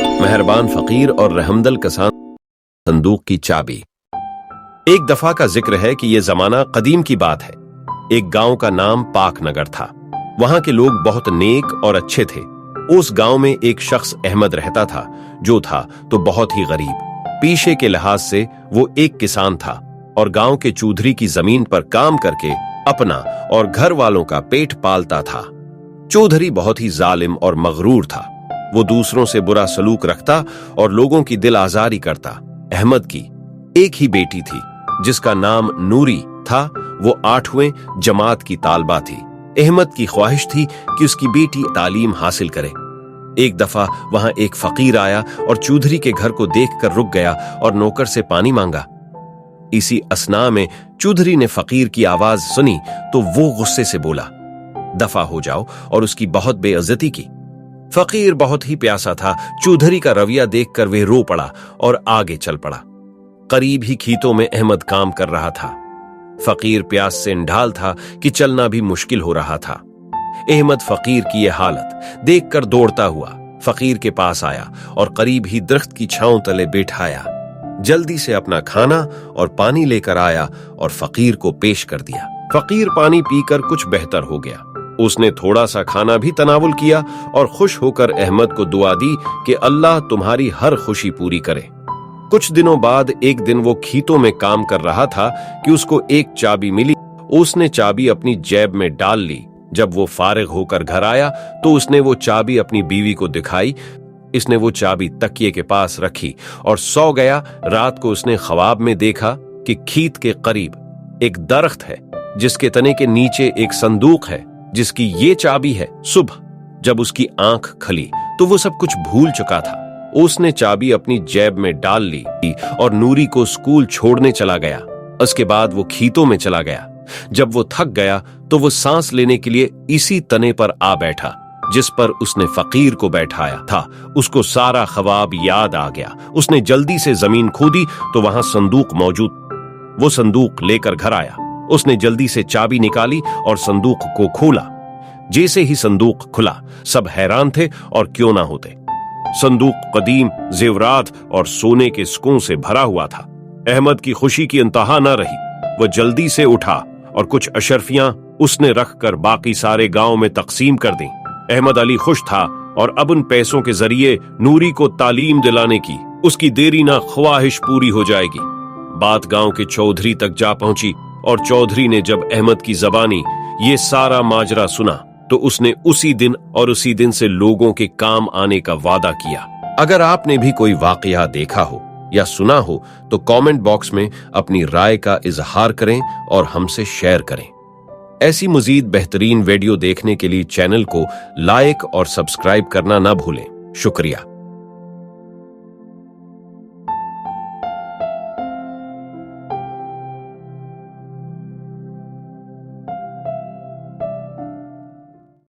मेहरबान फकीर और रहमदल कसान संदूक की चाबी। एक दफा का जिक्र है कि यह जमाना कदीम की बात है। एक गांव का नाम पाक नगर था। वहां के लोग बहुत नेक और अच्छे थे। उस गांव में एक शख्स अहमद रहता था, जो था तो बहुत ही गरीब। पेशे के लिहाज से वो एक किसान था और गांव के चौधरी की जमीन पर काम करके अपना और घर वालों का पेट पालता था। चौधरी बहुत ही जालिम और मगरूर था। वो दूसरों से बुरा सलूक रखता और लोगों की दिल आजारी करता। अहमद की एक ही बेटी थी जिसका नाम नूरी था। वो 8वीं जमात की तालबा थी। अहमद की ख्वाहिश थी कि उसकी बेटी तालीम हासिल करे। एक दफा वहां एक फकीर आया और चौधरी के घर को देखकर रुक गया और नौकर से पानी मांगा। इसी असना में चौधरी ने फकीर की आवाज सुनी तो वो गुस्से से बोला, दफा हो जाओ, और उसकी बहुत बेइज्जती की। फकीर बहुत ही प्यासा था। चौधरी का रवैया देखकर वे रो पड़ा और आगे चल पड़ा। करीब ही खेतों में अहमद काम कर रहा था। फकीर प्यास से इंढाल था कि चलना भी मुश्किल हो रहा था। अहमद फकीर की यह हालत देखकर दौड़ता हुआ फकीर के पास आया और करीब ही दरख्त की छांव तले बैठाया। जल्दी से अपना खाना और पानी लेकर आया और फकीर को पेश कर दिया। फकीर पानी पीकर कुछ बेहतर हो गया। उसने थोड़ा सा खाना भी तनावुल किया और खुश होकर अहमद को दुआ दी कि अल्लाह तुम्हारी हर खुशी पूरी करे। कुछ दिनों बाद एक दिन वो खेतों में काम कर रहा था कि उसको एक चाबी मिली। उसने चाबी अपनी जेब में डाल ली। जब वो फारिग होकर घर आया तो उसने वो चाबी अपनी बीवी को दिखाई। इसने वो चाबी तकिए के पास रखी और सो गया। रात को उसने ख्वाब में देखा कि खेत के करीब एक दरख्त है जिसके तने के नीचे एक संदूक है जिसकी ये चाबी है। सुबह जब उसकी आंख खुली तो वो सब कुछ भूल चुका था। उसने चाबी अपनी जेब में डाल ली और नूरी को स्कूल छोड़ने चला गया। उसके बाद वो खेतों में चला गया। जब वो थक गया तो वो सांस लेने के लिए इसी तने पर आ बैठा जिस पर उसने फकीर को बैठाया था। उसको सारा ख्वाब याद आ गया। उसने जल्दी से जमीन खोदी तो वहां संदूक मौजूद। वो संदूक लेकर घर आया। उसने जल्दी से चाबी निकाली और संदूक को खोला। जैसे ही संदूक खुला सब हैरान थे और क्यों ना होते। संदूक कदीम जेवरात और सोने के सिक्कों से भरा हुआ था। अहमद की खुशी की इंतहा न रही। वह जल्दी से उठा और कुछ अशरफियां उसने रखकर बाकी सारे गांव में तकसीम कर दी। अहमद अली खुश था और अब उन पैसों के जरिए नूरी को तालीम दिलाने की उसकी देरी ना ख्वाहिश पूरी हो जाएगी। बात गांव के चौधरी तक जा पहुंची और चौधरी ने जब अहमद की जबानी ये सारा माजरा सुना तो उसने उसी दिन और उसी दिन से लोगों के काम आने का वादा किया। अगर आपने भी कोई वाकया देखा हो या सुना हो तो कमेंट बॉक्स में अपनी राय का इजहार करें और हमसे शेयर करें। ऐसी मजीद बेहतरीन वीडियो देखने के लिए चैनल को लाइक और सब्सक्राइब करना ना भूलें। शुक्रिया।